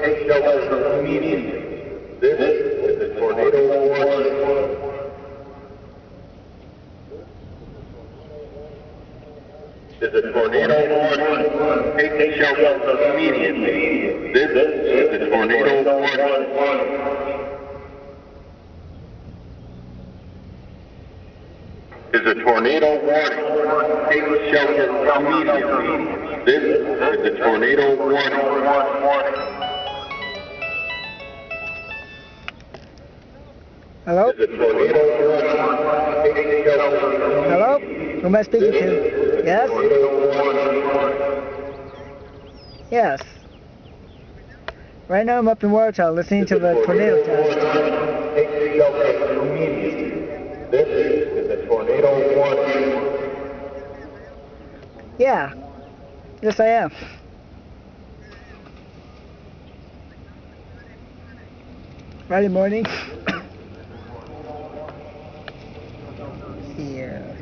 Take shelter immediately. This is a tornado warning. This is a tornado warning. Take shelter immediately. This is a tornado warning. Is a tornado warning. Take shelter immediately. This is a tornado warning. Hello? Is a tornado warning. Take shelter. Hello? Who am I speaking to? Yes? Yes. Right now I'm up in Watertown listening to the tornado test. Take shelter immediately. This is a tornado warning. Yeah. Yes, I am. Friday morning. Yeah.